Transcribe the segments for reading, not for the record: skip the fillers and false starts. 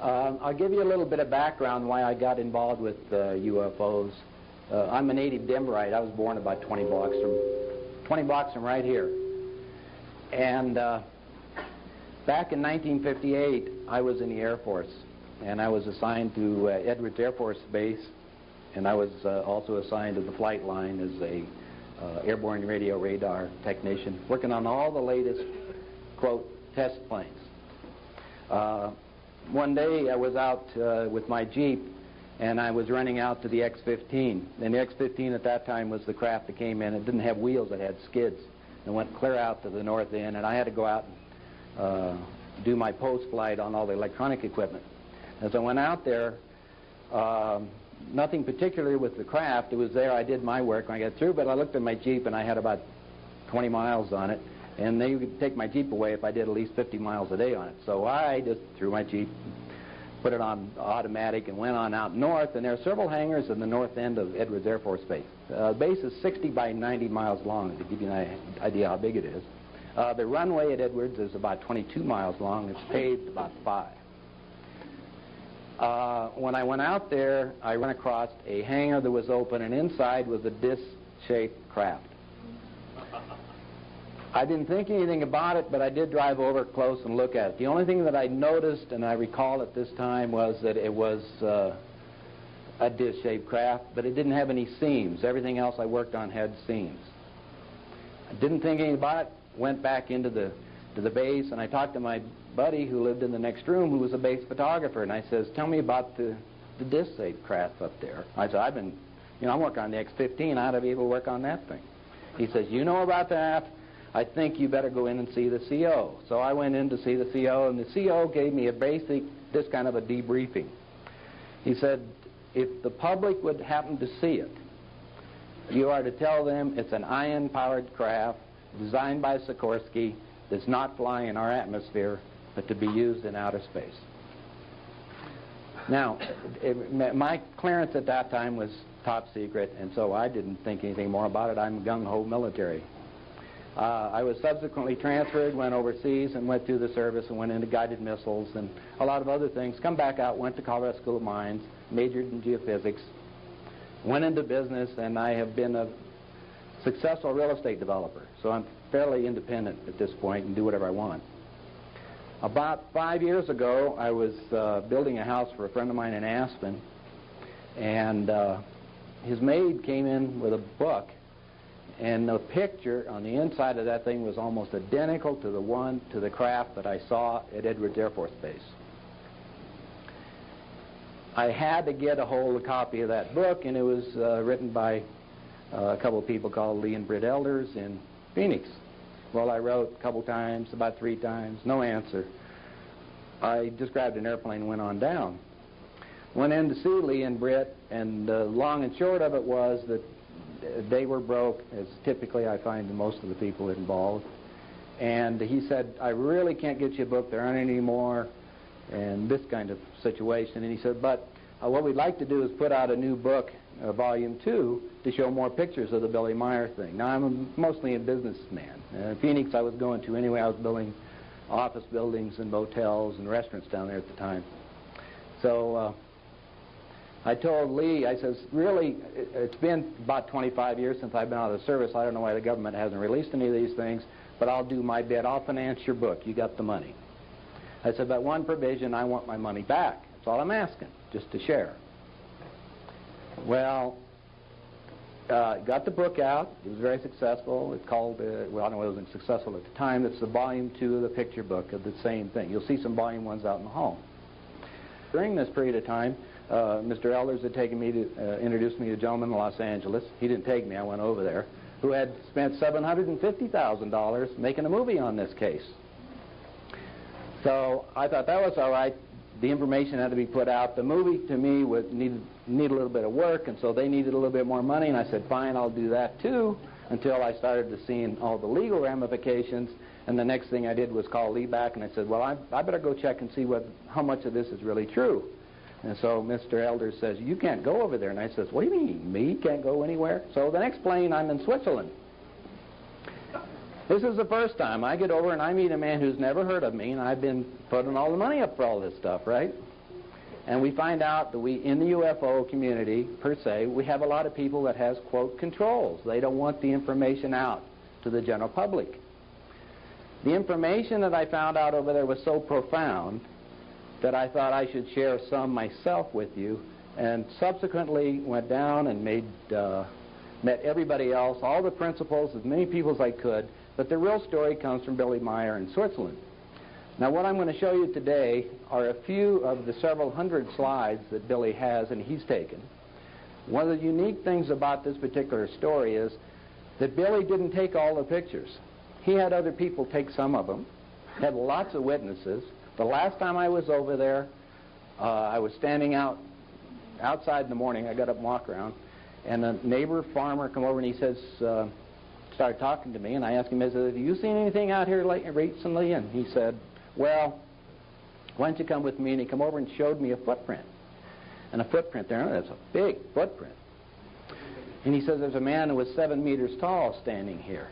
I'll give you a little bit of background why I got involved with UFOs. I'm a native Denverite. I was born about 20 blocks from right here. And back in 1958, I was in the Air Force, and I was assigned to Edwards Air Force Base, and I was also assigned to the flight line as a airborne radio radar technician, working on all the latest, quote, test planes. One day I was out with my Jeep, and I was running out to the X-15. And the X-15 at that time was the craft that came in. It didn't have wheels, it had skids. And went clear out to the north end, and I had to go out and do my post-flight on all the electronic equipment. As I went out there, nothing particular with the craft. It was there. I did my work when I got through, but I looked at my Jeep, and I had about 20 miles on it. And they would take my Jeep away if I did at least 50 miles a day on it. So I just threw my Jeep, put it on automatic, and went on out north. And there are several hangars in the north end of Edwards Air Force Base. The base is 60 by 90 miles long, to give you an idea how big it is. The runway at Edwards is about 22 miles long. It's paved about 5. When I went out there, I ran across a hangar that was open, and inside was a disc-shaped craft. I didn't think anything about it, but I did drive over close and look at it. The only thing that I noticed, and I recall at this time, was that it was a disc-shaped craft, but it didn't have any seams. Everything else I worked on had seams. I didn't think anything about it, went back into the base, and I talked to my buddy who lived in the next room, who was a base photographer, and I says, tell me about the disc-shaped craft up there. I said, I'm working on the X-15. I ought to be able to work on that thing. He says, you know about that? I think you better go in and see the CO. So I went in to see the CO, and the CO gave me this kind of a debriefing. He said, if the public would happen to see it, you are to tell them it's an ion-powered craft designed by Sikorsky that's not flying in our atmosphere, but to be used in outer space. Now, my clearance at that time was top secret, and so I didn't think anything more about it. I'm gung-ho military. I was subsequently transferred, went overseas, and went through the service and went into guided missiles and a lot of other things. Come back out, went to Colorado School of Mines, majored in geophysics, went into business, and I have been a successful real estate developer. So I'm fairly independent at this point and do whatever I want. About 5 years ago, I was building a house for a friend of mine in Aspen, and his maid came in with a book, and the picture on the inside of that thing was almost identical to the craft that I saw at Edwards Air Force Base. I had to get a hold of a copy of that book, and it was written by a couple of people called Lee and Britt Elders in Phoenix. Well, I wrote a couple times, about 3 times, no answer. I just grabbed an airplane and went on down. Went in to see Lee and Britt, and the long and short of it was that they were broke, as typically I find most of the people involved. And he said, I really can't get you a book, there aren't any more, and this kind of situation. And he said, but what we'd like to do is put out a new book, volume 2, to show more pictures of the Billy Meier thing. Now, I'm mostly a businessman. Phoenix I was going to anyway. I was building office buildings and motels and restaurants down there at the time. So I told Lee, I says, really, it's been about 25 years since I've been out of the service. I don't know why the government hasn't released any of these things, but I'll do my bit. I'll finance your book. You got the money. I said, but one provision, I want my money back. That's all I'm asking, just to share. Well, got the book out. It was very successful. It's called, well, I don't know if it was successful at the time. It's the volume 2 of the picture book of the same thing. You'll see some volume 1s out in the hall. During this period of time, Mr. Elders had taken me to introduce me to a gentleman in Los Angeles. He didn't take me. I went over there, who had spent $750,000 making a movie on this case. So I thought that was all right. The information had to be put out. The movie, to me, would need a little bit of work, and so they needed a little bit more money, and I said, fine, I'll do that too, until I started to see all the legal ramifications. And the next thing I did was call Lee back, and I said, well, I better go check and see how much of this is really true. And so Mr. Elders says, you can't go over there. And I says, what do you mean, me can't go anywhere? So the next plane, I'm in Switzerland. This is the first time I get over and I meet a man who's never heard of me, and I've been putting all the money up for all this stuff, right? And we find out that in the UFO community, per se, we have a lot of people that has, quote, controls. They don't want the information out to the general public. The information that I found out over there was so profound that I thought I should share some myself with you, and subsequently went down and met everybody else, all the principals, as many people as I could, but the real story comes from Billy Meier in Switzerland. Now, what I'm going to show you today are a few of the several hundred slides that Billy has and he's taken. One of the unique things about this particular story is that Billy didn't take all the pictures. He had other people take some of them, had lots of witnesses. The last time I was over there, I was standing outside in the morning. I got up and walked around, and a neighbor farmer come over and he says, started talking to me, and I asked him, I said, have you seen anything out here recently? And he said, well, why don't you come with me? And he come over and showed me a footprint. And a footprint there, that's a big footprint. And he says, there's a man who was 7 meters tall standing here.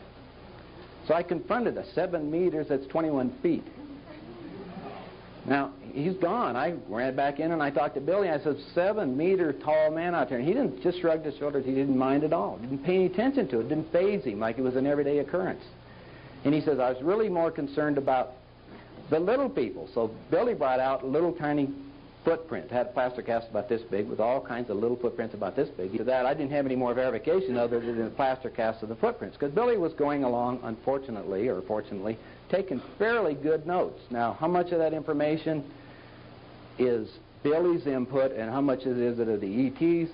So I confronted 7 meters, that's 21 feet. Now, he's gone. I ran back in and I talked to Billy. I said, 7-meter tall man out there. And he didn't just shrug his shoulders. He didn't mind at all. Didn't pay any attention to it. Didn't faze him like it was an everyday occurrence. And he says, I was really more concerned about the little people. So Billy brought out a little tiny footprint. Had a plaster cast about this big with all kinds of little footprints about this big. To that, I didn't have any more verification other than the plaster cast of the footprints. Because Billy was going along, unfortunately, or fortunately, taking fairly good notes. Now, how much of that information is Billy's input and how much is it of the ETs?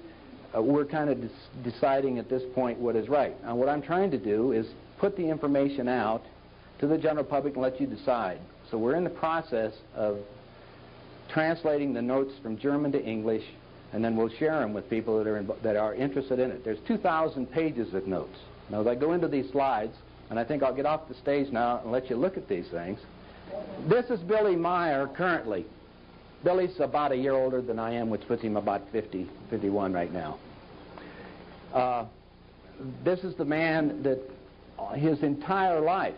We're kind of deciding at this point what is right. Now, what I'm trying to do is put the information out to the general public and let you decide. So we're in the process of translating the notes from German to English, and then we'll share them with people that are interested in it. There's 2,000 pages of notes. Now, as I go into these slides, and I think I'll get off the stage now and let you look at these things. This is Billy Meier currently. Billy's about a year older than I am, which puts him about 50, 51 right now. This is the man that his entire life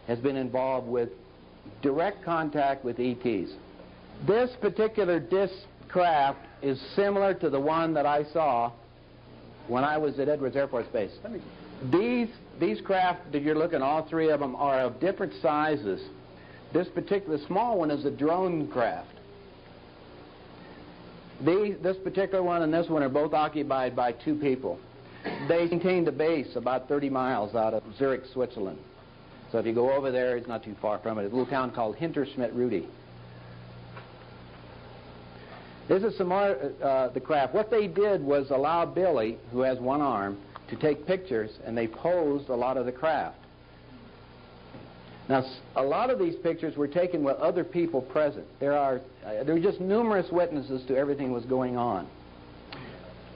has been involved with direct contact with ETs. This particular disc craft is similar to the one that I saw when I was at Edwards Air Force Base. These craft that you're looking, all three of them, are of different sizes. This particular small one is a drone craft. This particular one and this one are both occupied by 2 people. They maintained a base about 30 miles out of Zurich, Switzerland. So if you go over there, it's not too far from it. It's a little town called Hinterschmidt-Rudi. This is some more the craft. What they did was allow Billy, who has one arm, to take pictures, and they posed a lot of the craft. Now, a lot of these pictures were taken with other people present. There are just numerous witnesses to everything that was going on.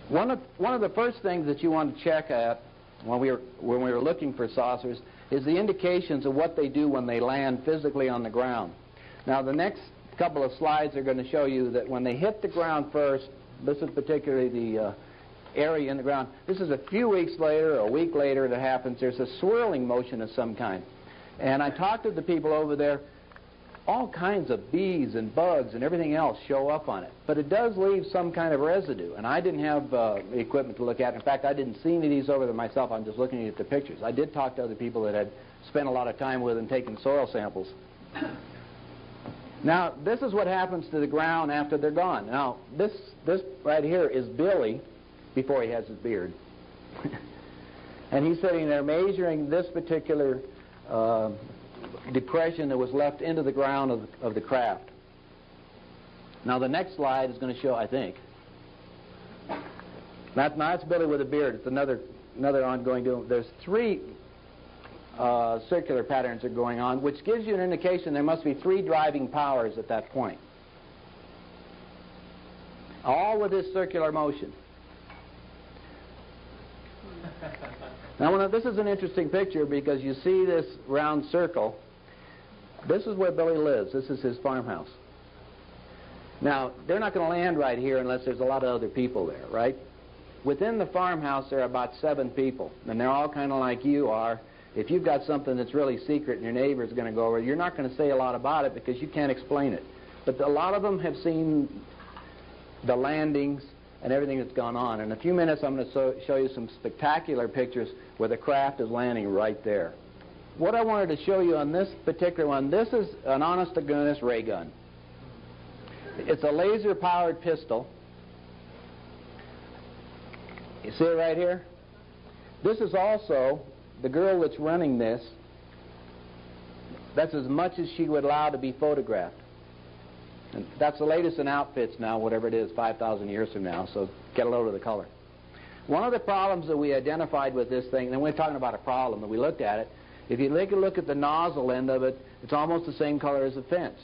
One of the first things that you want to check at when we were looking for saucers is the indications of what they do when they land physically on the ground. Now, the next couple of slides are going to show you that when they hit the ground first, this is particularly the area in the ground. This is a few weeks later, a week later that happens. There's a swirling motion of some kind. And I talked to the people over there. All kinds of bees and bugs and everything else show up on it. But it does leave some kind of residue. And I didn't have equipment to look at. In fact, I didn't see any of these over there myself. I'm just looking at the pictures. I did talk to other people that had spent a lot of time with and taken soil samples. Now, this is what happens to the ground after they're gone. Now, this right here is Billy before he has his beard. And he's sitting there measuring this particular depression that was left into the ground of the craft. Now, the next slide is going to show, I think. That's Billy with a beard. It's another ongoing deal. There's 3 circular patterns that are going on, which gives you an indication there must be 3 driving powers at that point. All with this circular motion. Now, this is an interesting picture because you see this round circle. This is where Billy lives. This is his farmhouse. Now, they're not going to land right here unless there's a lot of other people there, right? Within the farmhouse, there are about 7 people, and they're all kind of like you are. If you've got something that's really secret and your neighbor's going to go over, you're not going to say a lot about it because you can't explain it. But a lot of them have seen the landings, and everything that's gone on. In a few minutes, I'm going to show you some spectacular pictures where the craft is landing right there. What I wanted to show you on this particular one, this is an honest-to-goodness ray gun. It's a laser-powered pistol. You see it right here? This is also the girl that's running this. That's as much as she would allow to be photographed. And that's the latest in outfits now, whatever it is, 5,000 years from now, so get a load of the color. One of the problems that we identified with this thing, and we're talking about a problem, that we looked at it, if you take a look at the nozzle end of it, it's almost the same color as the fence.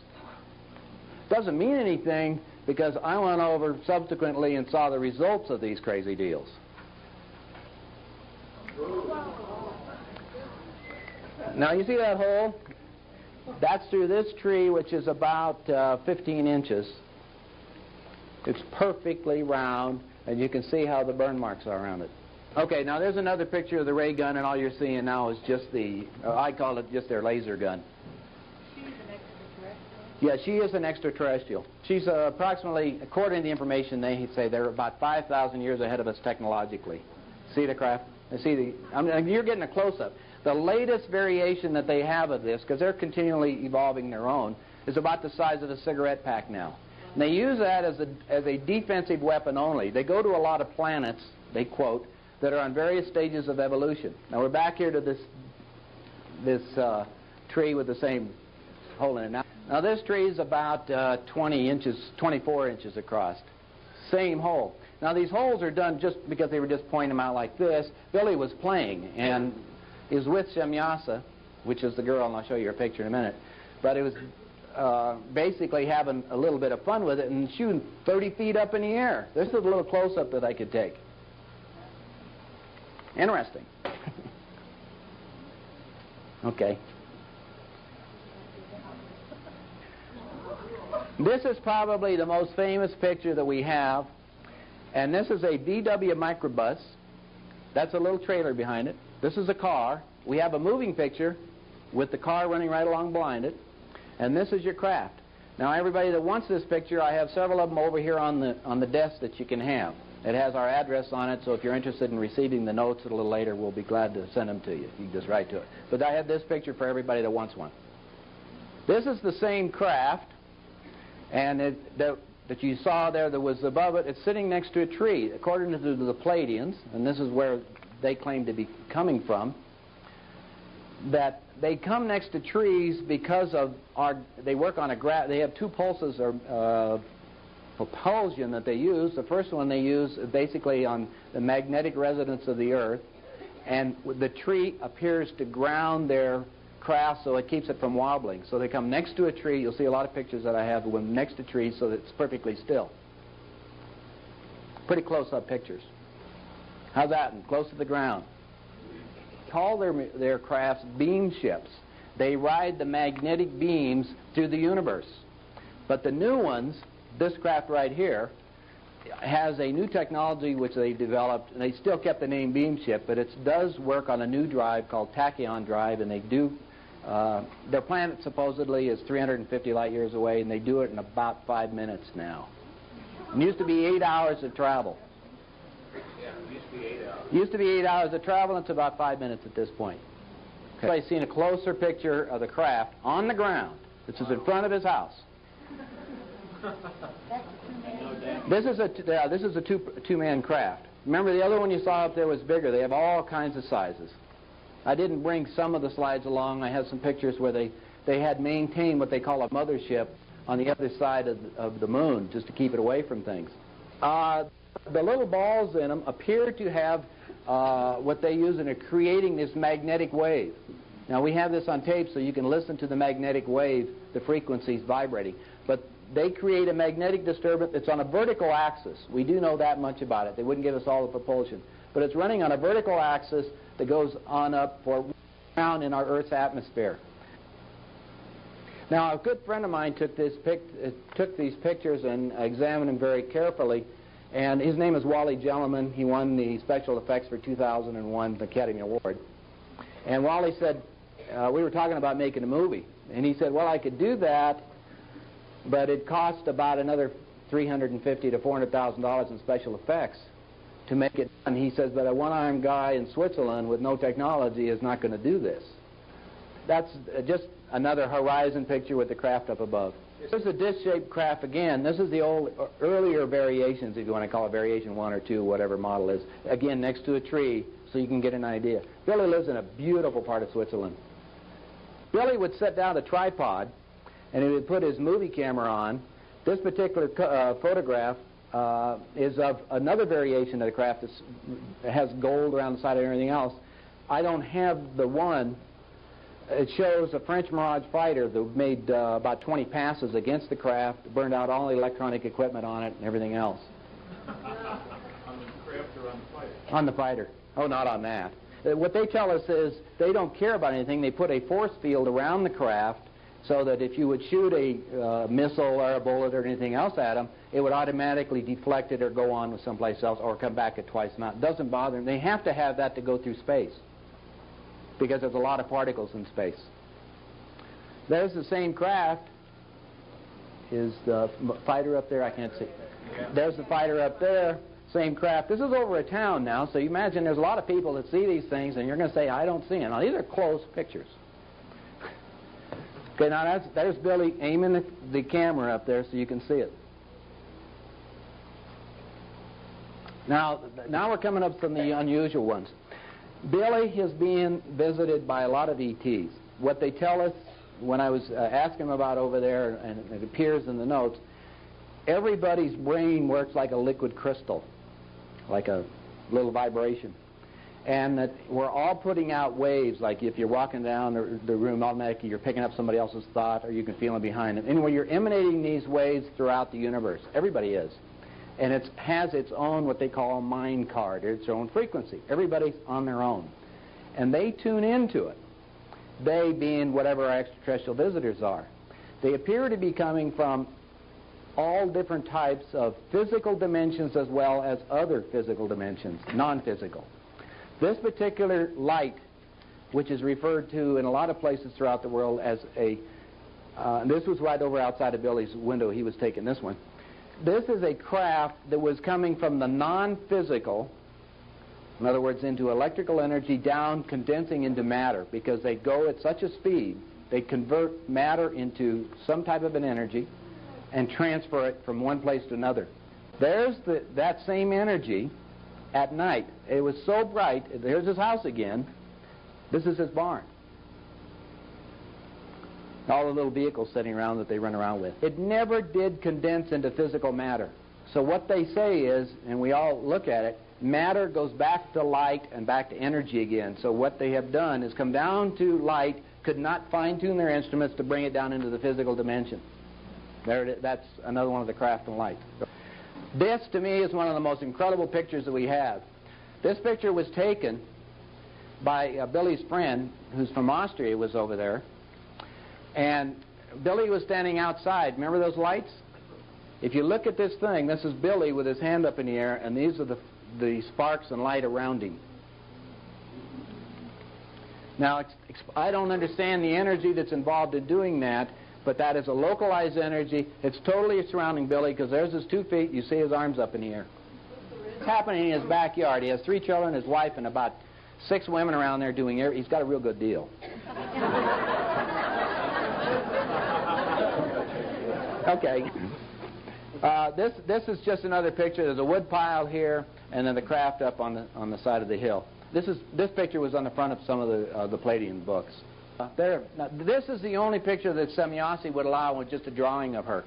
Doesn't mean anything, because I went over subsequently and saw the results of these crazy deals. Now you see that hole? That's through this tree, which is about 15 inches. It's perfectly round, and you can see how the burn marks are around it. Okay, now there's another picture of the ray gun, and all you're seeing now is just the, I call it just their laser gun. She's an extraterrestrial? Yeah, she is an extraterrestrial. She's approximately, according to the information they say, they're about 5,000 years ahead of us technologically. See the craft? See the, I mean, you're getting a close-up. The latest variation that they have of this, because they're continually evolving their own, is about the size of a cigarette pack now. And they use that as a defensive weapon only. They go to a lot of planets, they quote, that are on various stages of evolution. Now we're back here to this tree with the same hole in it. Now this tree is about 24 inches across. Same hole. Now these holes are done just because they were just pointing them out like this. Billy was playing and he was with Semyasa, which is the girl, and I'll show you her picture in a minute. But it was basically having a little bit of fun with it and shooting 30 feet up in the air. This is a little close-up that I could take. Interesting. Okay. This is probably the most famous picture that we have, and this is a VW microbus. That's a little trailer behind it. This is a car. We have a moving picture with the car running right along behind it, and this is your craft. Now everybody that wants this picture, I have several of them over here on the desk that you can have. It has our address on it, so if you're interested in receiving the notes a little later, we'll be glad to send them to you. You can just write to it. But I have this picture for everybody that wants one. This is the same craft, and that you saw there that was above it. It's sitting next to a tree. According to the Palladians, and this is where they claim to be coming from, that they come next to trees because of they work on they have two pulses or propulsion that they use. The first one they use basically on the magnetic resonance of the earth, and the tree appears to ground their craft so it keeps it from wobbling. So they come next to a tree. You'll see a lot of pictures that I have of them next to trees so that it's perfectly still. Pretty close-up pictures. How's that? And close to the ground. Call their crafts beam ships. They ride the magnetic beams through the universe. But the new ones, this craft right here, has a new technology which they developed, and they still kept the name beam ship, but it does work on a new drive called tachyon drive, and they do, their planet supposedly is 350 light years away, and they do it in about 5 minutes now. It used to be 8 hours of travel. Yeah, it used to be 8 hours. Used to be 8 hours of travel, and it's about 5 minutes at this point. Okay. So I've seen a closer picture of the craft on the ground. This is in front of his house. This is a two-man craft. Remember, the other one you saw up there was bigger. They have all kinds of sizes. I didn't bring some of the slides along. I have some pictures where they had maintained what they call a mothership on the other side of the moon just to keep it away from things. The little balls in them appear to have what they use in creating this magnetic wave. Now, we have this on tape so you can listen to the magnetic wave, the frequencies vibrating. But they create a magnetic disturbance. It's on a vertical axis. We do know that much about it. They wouldn't give us all the propulsion. But it's running on a vertical axis that goes on up for around in our Earth's atmosphere. Now, a good friend of mine took these pictures and examined them very carefully. And his name is Wally Gellerman. He won the special effects for 2001 Academy Award. And Wally said, we were talking about making a movie. And he said, well, I could do that, but it cost about another $350,000 to $400,000 in special effects to make it done. He says that a one-armed guy in Switzerland with no technology is not going to do this. That's just another horizon picture with the craft up above. This is a disc-shaped craft again. This is the earlier variations, if you want to call it variation 1 or 2, whatever model is. Again, next to a tree, so you can get an idea. Billy lives in a beautiful part of Switzerland. Billy would set down a tripod, and he would put his movie camera on. This particular photograph is of another variation of the craft that has gold around the side of everything else. I don't have the one. It shows a French Mirage fighter that made about 20 passes against the craft, burned out all the electronic equipment on it and everything else. On the craft or on the fighter? On the fighter. Oh, not on that. What they tell us is they don't care about anything. They put a force field around the craft so that if you would shoot a missile or a bullet or anything else at them, it would automatically deflect it or go on with someplace else or come back at twice the amount. It doesn't bother them. They have to have that to go through space, because there's a lot of particles in space. There's the same craft. Is the fighter up there? I can't see. There's the fighter up there. Same craft. This is over a town now, so you imagine there's a lot of people that see these things, and you're going to say, I don't see them. Now, these are close pictures. Okay, now there's Billy aiming the camera up there so you can see it. Now we're coming up from the unusual ones. Billy is being visited by a lot of ETs. What they tell us, when I was asking him about over there, and it appears in the notes, everybody's brain works like a liquid crystal, like a little vibration. And that we're all putting out waves, like if you're walking down the room, automatically you're picking up somebody else's thought, or you can feel them behind them. Anyway, you're emanating these waves throughout the universe. Everybody is. And it has its own, what they call a mind card, its own frequency. Everybody's on their own. And they tune into it, they being whatever our extraterrestrial visitors are. They appear to be coming from all different types of physical dimensions as well as other physical dimensions, non-physical. This particular light, which is referred to in a lot of places throughout the world as this was right over outside of Billy's window, he was taking this one. This is a craft that was coming from the non-physical, in other words, into electrical energy, down, condensing into matter, because they go at such a speed, they convert matter into some type of an energy and transfer it from one place to another. There's that same energy at night. It was so bright. Here's his house again. This is his barn. All the little vehicles sitting around that they run around with. It never did condense into physical matter. So what they say is, and we all look at it, matter goes back to light and back to energy again. So what they have done is come down to light, could not fine-tune their instruments to bring it down into the physical dimension. There it is. That's another one of the craft and light. This, to me, is one of the most incredible pictures that we have. This picture was taken by Billy's friend, who's from Austria, was over there. And Billy was standing outside. Remember those lights? If you look at this thing, this is Billy with his hand up in the air, and these are the sparks and light around him. Now, I don't understand the energy that's involved in doing that, but that is a localized energy. It's totally surrounding Billy, because there's his 2 feet. You see his arms up in the air. It's happening in his backyard. He has 3 children, his wife, and about 6 women around there doing air. He's got a real good deal. Okay. This is just another picture. There's a wood pile here, and then the craft up on the side of the hill. This picture was on the front of some of the Palladian books. Now, this is the only picture that Semjase would allow with just a drawing of her,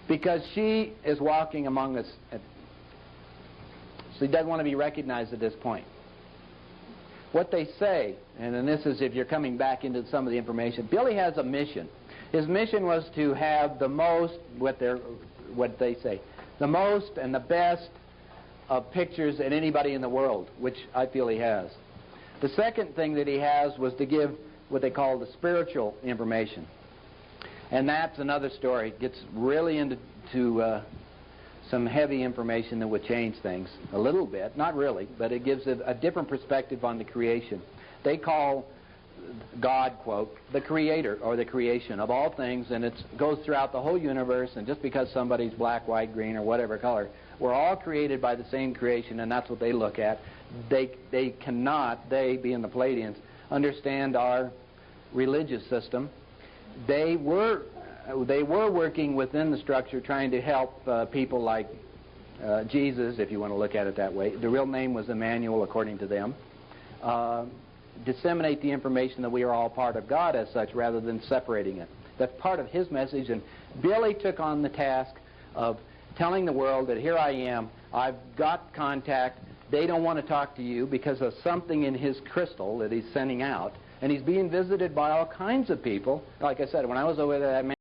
because she is walking among us. She doesn't want to be recognized at this point. What they say, and then this is if you're coming back into some of the information, Billy has a mission. His mission was to have the most, what they say, the most and the best of pictures in anybody in the world, which I feel he has. The second thing that he has was to give what they call the spiritual information. And that's another story. It gets really into some heavy information that would change things a little bit. Not really, but it gives a different perspective on the creation. They call God, quote, the creator or the creation of all things, and it goes throughout the whole universe, and just because somebody's black, white, green, or whatever color, we're all created by the same creation, and that's what they look at. They cannot, they being the Palladians, understand our religious system. They were working within the structure trying to help people like Jesus, if you want to look at it that way. The real name was Emmanuel, according to them. Disseminate the information that we are all part of God as such, rather than separating it. That's part of his message, and Billy took on the task of telling the world that here I am, I've got contact, they don't want to talk to you because of something in his crystal that he's sending out, and he's being visited by all kinds of people. Like I said, when I was over there, that man